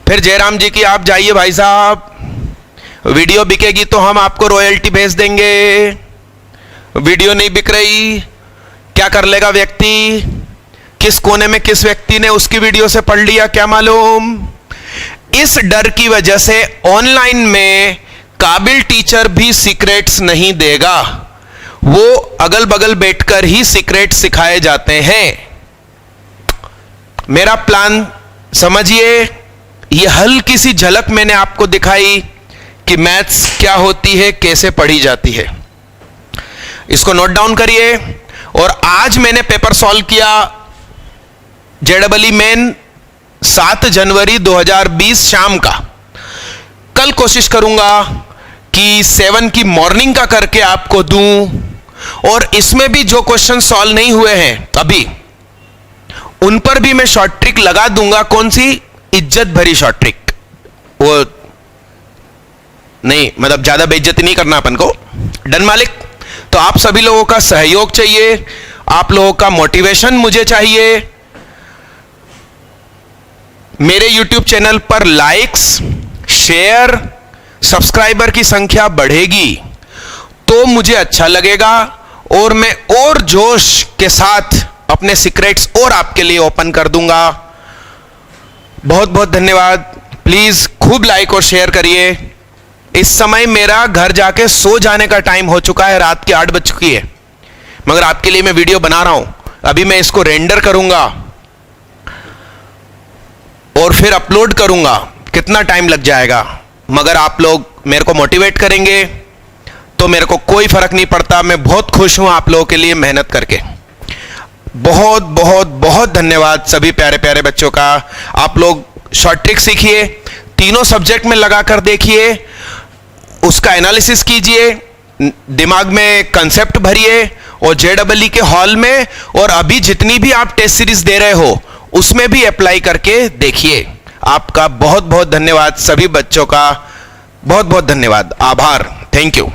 फिर जयराम जी की आप जाइए भाई साहब, वीडियो बिकेगी तो हम आपको रॉयल्टी भेज देंगे, वीडियो नहीं बिक रही क्या कर लेगा व्यक्ति, किस कोने में किस व्यक्ति ने उसकी वीडियो से पढ़ लिया क्या मालूम। इस डर की वजह से ऑनलाइन में काबिल टीचर भी सीक्रेट्स नहीं देगा, वो अगल बगल बैठकर ही सीक्रेट सिखाए जाते हैं। मेरा प्लान समझिए, ये हल्की सी झलक मैंने आपको दिखाई कि मैथ्स क्या होती है, कैसे पढ़ी जाती है। इसको नोट डाउन करिए। और आज मैंने पेपर सॉल्व किया जेईई मेन 7 जनवरी 2020 शाम का। कल कोशिश करूंगा कि 7 की मॉर्निंग का करके आपको दूं, और इसमें भी जो क्वेश्चन सॉल्व नहीं हुए हैं अभी, उन पर भी मैं शॉर्ट ट्रिक लगा दूंगा। कौन सी? इज्जत भरी शॉर्ट ट्रिक, वो नहीं, मतलब ज्यादा बेइज्जती नहीं करना अपन को। डन मालिक? तो आप सभी लोगों का सहयोग चाहिए, आप लोगों का मोटिवेशन मुझे चाहिए। मेरे YouTube चैनल पर लाइक्स, शेयर, सब्सक्राइबर की संख्या बढ़ेगी तो मुझे अच्छा लगेगा, और मैं और जोश के साथ अपने सीक्रेट्स और आपके लिए ओपन कर दूंगा। बहुत बहुत धन्यवाद। प्लीज खूब लाइक और शेयर करिए। इस समय मेरा घर जाके सो जाने का टाइम हो चुका है, रात की 8 बज चुकी है, मगर आपके लिए मैं वीडियो बना रहा हूं। अभी मैं इसको रेंडर करूंगा और फिर अपलोड करूंगा, कितना टाइम लग जाएगा, मगर आप लोग मेरे को मोटिवेट करेंगे तो मेरे को कोई फर्क नहीं पड़ता। मैं बहुत खुश हूं आप लोगों के लिए मेहनत करके। बहुत बहुत बहुत धन्यवाद सभी प्यारे प्यारे बच्चों का। आप लोग शॉर्ट ट्रिक सीखिए, तीनों सब्जेक्ट में लगाकर देखिए, उसका एनालिसिस कीजिए, दिमाग में कंसेप्ट भरिए, और जेईई के हॉल में और अभी जितनी भी आप टेस्ट सीरीज दे रहे हो उसमें भी अप्लाई करके देखिए। आपका बहुत बहुत धन्यवाद, सभी बच्चों का बहुत बहुत धन्यवाद, आभार, थैंक यू।